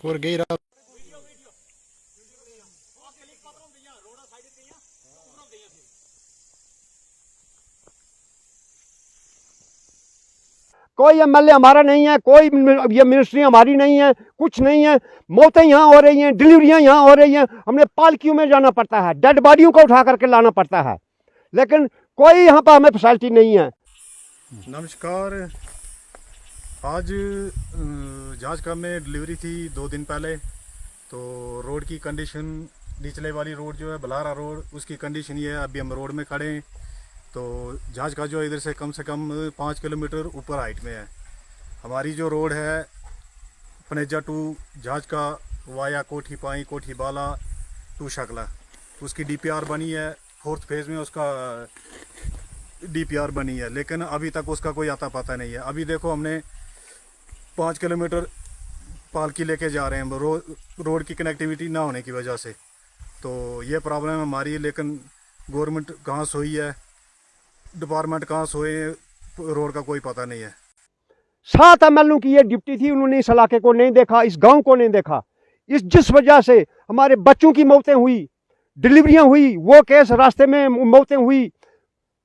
और गई रात कोई एमएलए हमारा नहीं है, कोई ये मिनिस्ट्री हमारी नहीं है, कुछ नहीं है। मौतें यहाँ हो रही हैं, डिलीवरियां यहाँ हो रही हैं, हमने पालकियों में जाना पड़ता है, डेड बॉडियों को उठा करके लाना पड़ता है, लेकिन कोई यहाँ पर हमें फैसिलिटी नहीं है। नमस्कार। आज झाजका में डिलीवरी थी 2 दिन पहले। तो रोड की कंडीशन, निचले वाली रोड जो है बलारा रोड, उसकी कंडीशन ये है। अभी हम रोड में खड़े हैं तो झाजका जो इधर से कम 5 किलोमीटर ऊपर हाइट में है। हमारी जो रोड है पनेजा टू झाजका वाया कोठी पाई, कोठी बाला टू शकला, उसकी डीपीआर बनी है। 4th फेज़ में उसका डीपीआर बनी है, लेकिन अभी तक उसका कोई आता पता नहीं है। अभी देखो हमने 5 किलोमीटर पालकी लेके जा रहे हैं रोड की कनेक्टिविटी ना होने की वजह से। तो ये प्रॉब्लम हमारी, लेकिन गवर्नमेंट कहाँ सोई है, डिपार्टमेंट कहाँ सोए, रोड का कोई पता नहीं है। 7 एमएलए की ये ड्यूटी थी, उन्होंने इस इलाके को नहीं देखा, इस गांव को नहीं देखा। जिस वजह से हमारे बच्चों की मौतें हुई, डिलीवरियां हुई, वो केस रास्ते में मौतें हुई,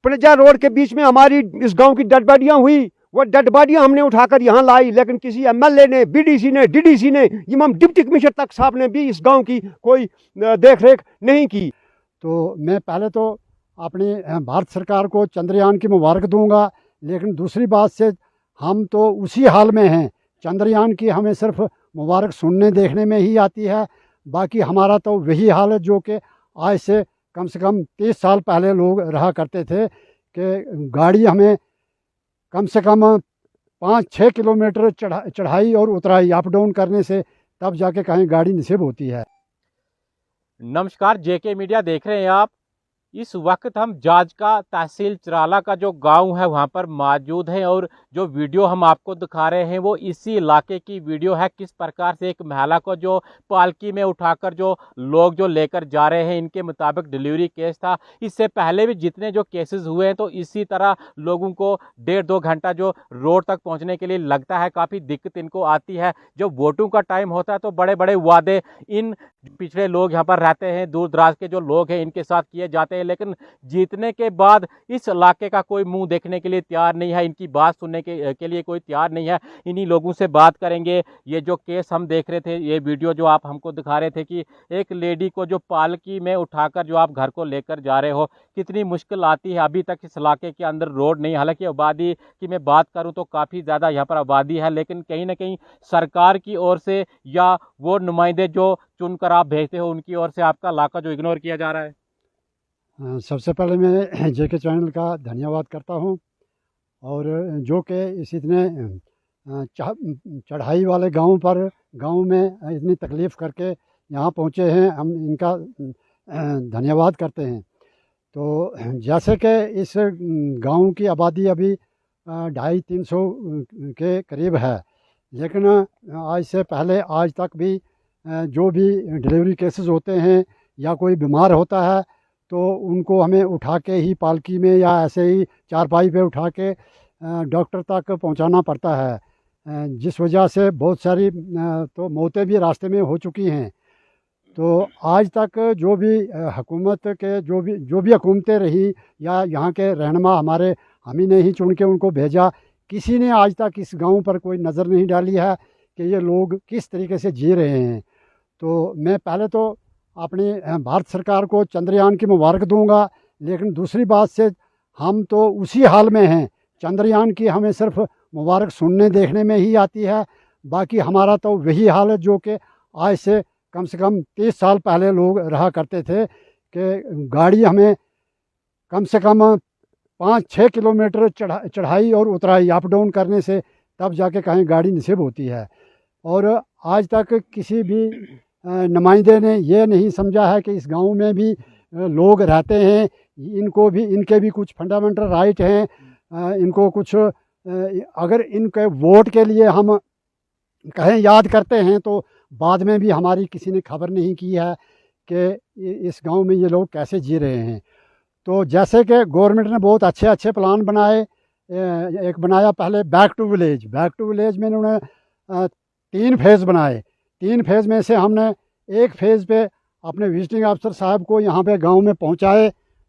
पनेजा रोड के बीच में हमारी इस गांव की डेड बॉडियां हुई। वो डेड बॉडियां हमने उठाकर यहाँ लाई, लेकिन किसी एमएलए ने, बीडीसी ने, डीडीसी ने, इमाम डिप्टी कमिश्नर तक साहब ने भी इस गांव की कोई देख रेख नहीं की। तो मैं पहले तो अपनी भारत सरकार को चंद्रयान की मुबारक दूंगा, लेकिन दूसरी बात से हम तो उसी हाल में हैं। चंद्रयान की हमें सिर्फ मुबारक सुनने देखने में ही आती है, बाकी हमारा तो वही हाल है जो कि आज से कम 30 साल पहले लोग रहा करते थे कि गाड़ी हमें कम से कम 5-6 किलोमीटर चढ़ाई और उतराई अप डाउन करने से तब जाके कहीं गाड़ी नसीब होती है। नमस्कार, जेके मीडिया देख रहे हैं आप। इस वक्त हम झाजका तहसील चिराला का जो गांव है वहां पर मौजूद हैं और जो वीडियो हम आपको दिखा रहे हैं वो इसी इलाके की वीडियो है। किस प्रकार से एक महिला को जो पालकी में उठाकर जो लोग जो लेकर जा रहे हैं, इनके मुताबिक डिलीवरी केस था। इससे पहले भी जितने जो केसेस हुए हैं तो इसी तरह लोगों को 1.5-2 घंटा जो रोड तक पहुंचने के लिए लगता है, काफ़ी दिक्कत इनको आती है। जब वोटों का टाइम होता है तो बड़े बड़े वादे इन पिछड़े लोग यहाँ पर रहते हैं, दूर दराज के जो लोग हैं, इनके साथ किए जाते हैं, लेकिन जीतने के बाद इस इलाके का कोई मुंह देखने के लिए तैयार नहीं है, इनकी बात सुनने के लिए कोई तैयार नहीं है। इन्हीं लोगों से बात करेंगे। ये जो केस हम देख रहे थे, ये वीडियो जो आप हमको दिखा रहे थे कि एक लेडी को जो पालकी में उठाकर जो आप घर को लेकर जा रहे हो, कितनी मुश्किल आती है। अभी तक इस इलाके के अंदर रोड नहीं, हालांकि आबादी की मैं बात करूं तो काफ़ी ज़्यादा यहाँ पर आबादी है, लेकिन कहीं ना कहीं सरकार की ओर से या वो नुमाइंदे जो चुनकर आप भेजते हो उनकी ओर से आपका इलाका जो इग्नोर किया जा रहा है। सबसे पहले मैं जेके चैनल का धन्यवाद करता हूं, और जो कि इस इतने चढ़ाई वाले गांव में इतनी तकलीफ़ करके यहाँ पहुँचे हैं, हम इनका धन्यवाद करते हैं। तो जैसे कि इस गांव की आबादी अभी 250-300 के करीब है, लेकिन आज से पहले आज तक भी जो भी डिलीवरी केसेस होते हैं या कोई बीमार होता है तो उनको हमें उठा के ही पालकी में या ऐसे ही चारपाई पे उठा के डॉक्टर तक पहुंचाना पड़ता है, जिस वजह से बहुत सारी तो मौतें भी रास्ते में हो चुकी हैं। तो आज तक जो भी हुकूमत के जो भी हुकूमतें रही या यहाँ के रहनुमा हमारे, हम ही ने ही चुन के उनको भेजा, किसी ने आज तक इस गांव पर कोई नज़र नहीं डाली है कि ये लोग किस तरीके से जी रहे हैं। तो मैं पहले तो अपनी भारत सरकार को चंद्रयान की मुबारक दूंगा, लेकिन दूसरी बात से हम तो उसी हाल में हैं। चंद्रयान की हमें सिर्फ मुबारक सुनने देखने में ही आती है, बाकी हमारा तो वही हाल है जो कि आज से कम 30 साल पहले लोग रहा करते थे कि गाड़ी हमें कम से कम 5-6 किलोमीटर चढ़ाई और उतराई अप डाउन करने से तब जाके कहीं गाड़ी नसीब होती है। और आज तक किसी भी नुमाइंदे ने ये नहीं समझा है कि इस गांव में भी लोग रहते हैं, इनके भी कुछ फंडामेंटल राइट हैं, इनको कुछ अगर इनके वोट के लिए हम कहें याद करते हैं तो बाद में भी हमारी किसी ने खबर नहीं की है कि इस गांव में ये लोग कैसे जी रहे हैं। तो जैसे कि गवर्नमेंट ने बहुत अच्छे प्लान बनाए, एक बनाया पहले बैक टू विलेज में उन्होंने 3 फेज़ बनाए 3 फेज़ में से हमने एक फेज़ पे अपने विजिटिंग अफसर साहब को यहाँ पे गांव में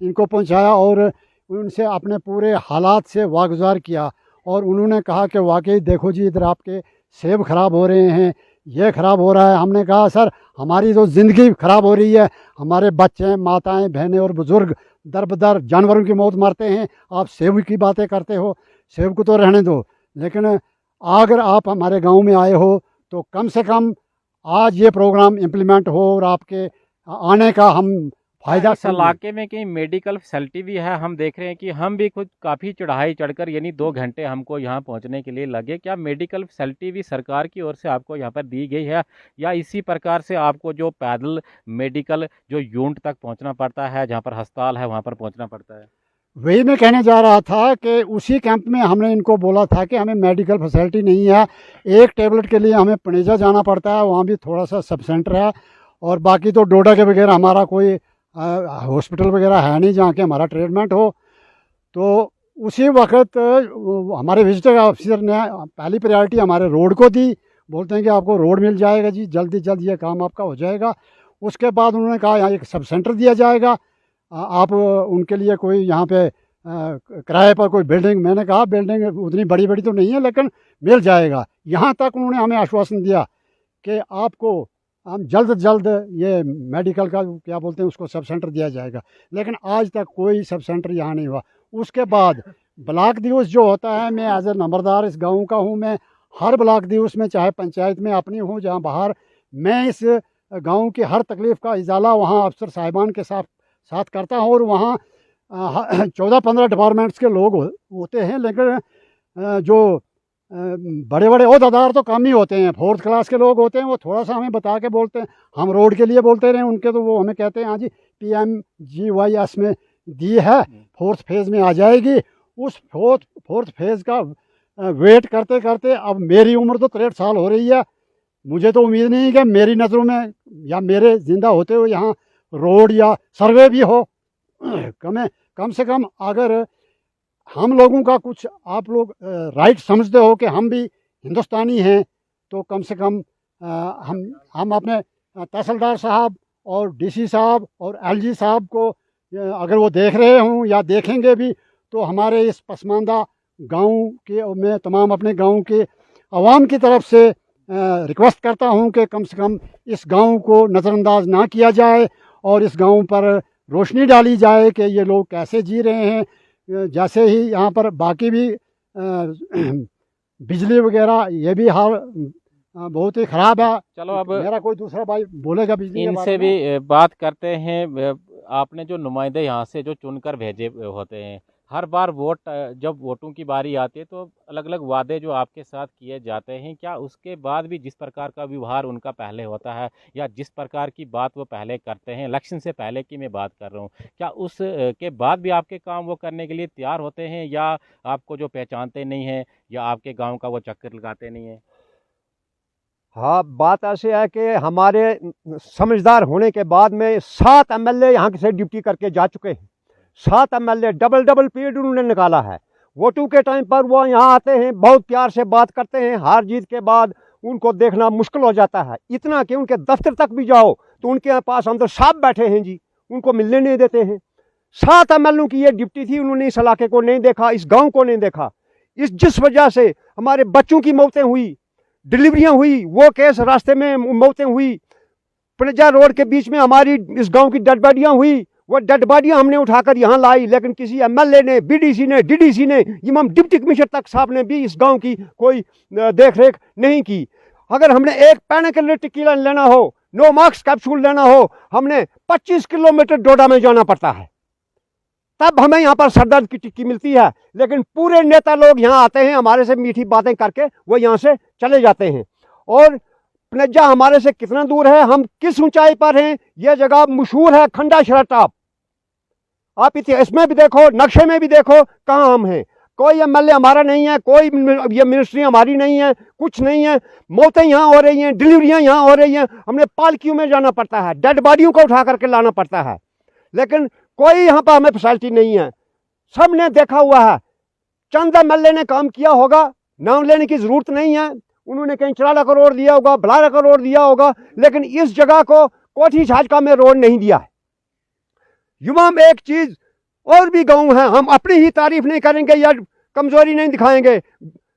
इनको पहुँचाया और उनसे अपने पूरे हालात से वागुजार किया। और उन्होंने कहा कि वाकई देखो जी, इधर आपके सेब ख़राब हो रहे हैं, ये ख़राब हो रहा है। हमने कहा सर, हमारी तो ज़िंदगी ख़राब हो रही है, हमारे बच्चे, माताएं, बहनें और बुज़ुर्ग दर बदर जानवरों की मौत मरते हैं। आप सेब की बातें करते हो, सेब को तो रहने दो, लेकिन अगर आप हमारे गांव में आए हो तो कम से कम आज ये प्रोग्राम इम्प्लीमेंट हो और आपके आने का हम फायदा इस इलाके में कहीं मेडिकल फैसिलिटी भी है? हम देख रहे हैं कि हम भी खुद काफ़ी चढ़ाई चढ़कर, यानी 2 घंटे हमको यहाँ पहुँचने के लिए लगे। क्या मेडिकल फैसिलिटी भी सरकार की ओर से आपको यहाँ पर दी गई है, या इसी प्रकार से आपको जो पैदल मेडिकल जो यूनिट तक पहुँचना पड़ता है, जहाँ पर अस्पताल है, वहाँ पर पहुँचना पड़ता है? वही मैं कहने जा रहा था कि उसी कैंप में हमने इनको बोला था कि हमें मेडिकल फैसिलिटी नहीं है, एक टेबलेट के लिए हमें पनेजा जाना पड़ता है, वहाँ भी थोड़ा सा सब सेंटर है, और बाकी तो डोडा के बगैर हमारा कोई हॉस्पिटल वगैरह है नहीं जहाँ के हमारा ट्रीटमेंट हो। तो उसी वक्त हमारे विजिटर ऑफिसर ने पहली प्रायोरिटी हमारे रोड को दी, बोलते हैं कि आपको रोड मिल जाएगा जी, जल्दी जल्द ये काम आपका हो जाएगा। उसके बाद उन्होंने कहा यहाँ एक सब सेंटर दिया जाएगा, आप उनके लिए कोई यहाँ पे किराए पर कोई बिल्डिंग, मैंने कहा बिल्डिंग उतनी बड़ी बड़ी तो नहीं है लेकिन मिल जाएगा। यहाँ तक उन्होंने हमें आश्वासन दिया कि आपको हम जल्द जल्द ये मेडिकल का क्या बोलते हैं उसको सब सेंटर दिया जाएगा, लेकिन आज तक कोई सब सेंटर यहाँ नहीं हुआ। उसके बाद ब्लॉक दिवस जो होता है, मैं एज ए नंबरदार इस गांव का हूँ, मैं हर ब्लॉक दिवस में, चाहे पंचायत में अपनी हूँ जहाँ बाहर, मैं इस गांव की हर तकलीफ़ का इजाला वहाँ अफसर साहिबान के साथ करता हूँ। और वहाँ 14-15 डिपार्टमेंट्स के लोग होते हैं, लेकिन जो बड़े बड़े ओहदेदार तो कम ही होते हैं, 4th क्लास के लोग होते हैं, वो थोड़ा सा हमें बता के बोलते हैं। हम रोड के लिए बोलते रहे उनके, तो वो हमें कहते हैं हाँ जी PMGYS में दी है, 4th फेज़ में आ जाएगी। उस 4th फेज़ का वेट करते करते अब मेरी उम्र तो 63 साल हो रही है। मुझे तो उम्मीद नहीं कि मेरी नज़रों में या मेरे ज़िंदा होते हुए यहाँ रोड या सर्वे भी हो। कम से कम अगर हम लोगों का कुछ आप लोग राइट समझते हो कि हम भी हिंदुस्तानी हैं, तो कम से कम हम अपने तहसीलदार साहब और DC साहब और LG साहब को अगर वो देख रहे हों या देखेंगे भी, तो हमारे इस पसमानदा गांव के मैं तमाम अपने गांव के आवाम की तरफ से रिक्वेस्ट करता हूं कि कम से कम इस गांव को नज़रअंदाज ना किया जाए और इस गांव पर रोशनी डाली जाए कि ये लोग कैसे जी रहे हैं। जैसे ही यहाँ पर बाकी भी बिजली वगैरह ये भी हाल बहुत ही ख़राब है। चलो अब मेरा कोई दूसरा भाई बोलेगा बिजली के इनसे बारे में। भी बात करते हैं। आपने जो नुमाइंदे यहाँ से जो चुनकर भेजे होते हैं, हर बार वोट जब वोटों की बारी आती है तो अलग अलग वादे जो आपके साथ किए जाते हैं, क्या उसके बाद भी जिस प्रकार का व्यवहार उनका पहले होता है या जिस प्रकार की बात वो पहले करते हैं, इलेक्शन से पहले की मैं बात कर रहा हूँ, क्या उस के बाद भी आपके काम वो करने के लिए तैयार होते हैं, या आपको जो पहचानते नहीं हैं, या आपके गाँव का वो चक्कर लगाते नहीं हैं? हाँ, बात ऐसे है कि हमारे समझदार होने के बाद में 7 MLA यहाँ से ड्यूटी करके जा चुके हैं। 7 MLA डबल पीरियड उन्होंने निकाला है। वोटों के टाइम पर वो यहाँ आते हैं, बहुत प्यार से बात करते हैं, हार जीत के बाद उनको देखना मुश्किल हो जाता है। इतना कि उनके दफ्तर तक भी जाओ तो उनके पास अंदर साहब बैठे हैं जी, उनको मिलने नहीं देते हैं। 7 MLA की ये ड्यूटी थी, उन्होंने इस इलाके को नहीं देखा, इस गाँव को नहीं देखा। जिस वजह से हमारे बच्चों की मौतें हुई, डिलीवरियां हुई, वो केस रास्ते में मौतें हुई, पनेजा रोड के बीच में हमारी इस गांव की डेड बॉडियां हुई, वो डेड बॉडियां हमने उठाकर यहाँ लाई, लेकिन किसी MLA ने, BDC ने, DDC ने, इमाम डिप्टी कमिश्नर तक साहब ने भी इस गांव की कोई देख रेख नहीं की। अगर हमने एक पैने के लिए टिक्की लेना हो, नो मार्क्स कैप्सूल लेना हो, हमने 25 किलोमीटर डोडा में जाना पड़ता है, तब हमें यहाँ पर सरदर्द की टिक्की मिलती है। लेकिन पूरे नेता लोग यहाँ आते हैं, हमारे से मीठी बातें करके वो यहाँ से चले जाते हैं। और पनेजा हमारे से कितना दूर है, हम किस ऊंचाई पर हैं, ये जगह मशहूर है खंडा शराब। आप इसमें भी देखो, नक्शे में भी देखो कहाँ हम हैं। कोई MLA हमारा नहीं है, कोई ये मिनिस्ट्री हमारी नहीं है, कुछ नहीं है। मौतें यहाँ हो रही हैं, डिलीवरियाँ यहाँ हो रही हैं, हमने पालकियों में जाना पड़ता है, डेड बॉडियों को उठा करके लाना पड़ता है, लेकिन कोई यहाँ पर हमें फैसिलिटी नहीं है। सबने देखा हुआ है, चंद MLA ने काम किया होगा, नाम लेने की जरूरत नहीं है। उन्होंने कहीं चराला का रोड दिया होगा, बलारा का रोड दिया होगा, लेकिन इस जगह को कोठी झाजका में रोड नहीं दिया है। युवा में एक चीज और भी गाँव है, हम अपनी ही तारीफ नहीं करेंगे या कमजोरी नहीं दिखाएंगे,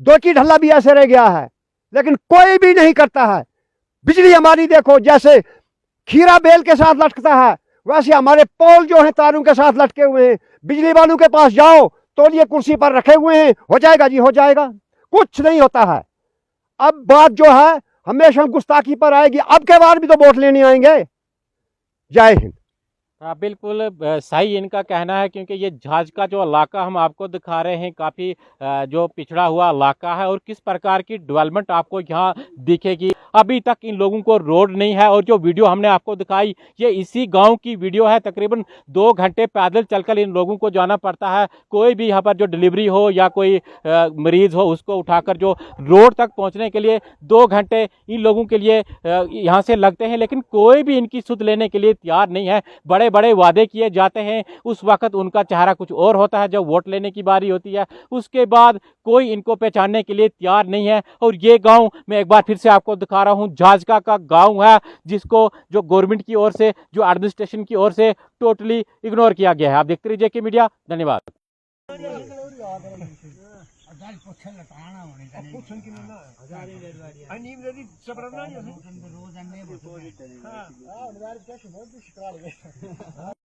दोची ढल्ला भी ऐसे रह गया है, लेकिन कोई भी नहीं करता है। बिजली हमारी देखो, जैसे खीरा बेल के साथ लटकता है वैसे हमारे पोल जो है तारों के साथ लटके हुए हैं। बिजली वालों के पास जाओ तो ये कुर्सी पर रखे हुए हैं, हो जाएगा जी हो जाएगा, कुछ नहीं होता है। अब बात जो है हमेशा गुस्ताखी पर आएगी, अब के बार भी तो वोट लेने आएंगे। जय हिंद। हाँ बिल्कुल सही इनका कहना है, क्योंकि ये झाज का जो इलाका हम आपको दिखा रहे हैं काफ़ी जो पिछड़ा हुआ इलाका है और किस प्रकार की डेवलपमेंट आपको यहाँ दिखेगी। अभी तक इन लोगों को रोड नहीं है और जो वीडियो हमने आपको दिखाई ये इसी गांव की वीडियो है। तकरीबन 2 घंटे पैदल चलकर इन लोगों को जाना पड़ता है। कोई भी यहाँ पर जो डिलीवरी हो या कोई मरीज़ हो उसको उठाकर जो रोड तक पहुँचने के लिए 2 घंटे इन लोगों के लिए यहाँ से लगते हैं, लेकिन कोई भी इनकी सुध लेने के लिए तैयार नहीं है। बड़े बड़े वादे किए जाते हैं, उस वक्त उनका चेहरा कुछ और होता है। जब वोट लेने की बारी होती है उसके बाद कोई इनको पहचानने के लिए तैयार नहीं है। और ये गांव मैं एक बार फिर से आपको दिखा रहा हूं, झाजका का गांव है जिसको जो गवर्नमेंट की ओर से, जो एडमिनिस्ट्रेशन की ओर से टोटली इग्नोर किया गया है। आप देखते रहिए जेके मीडिया। धन्यवाद।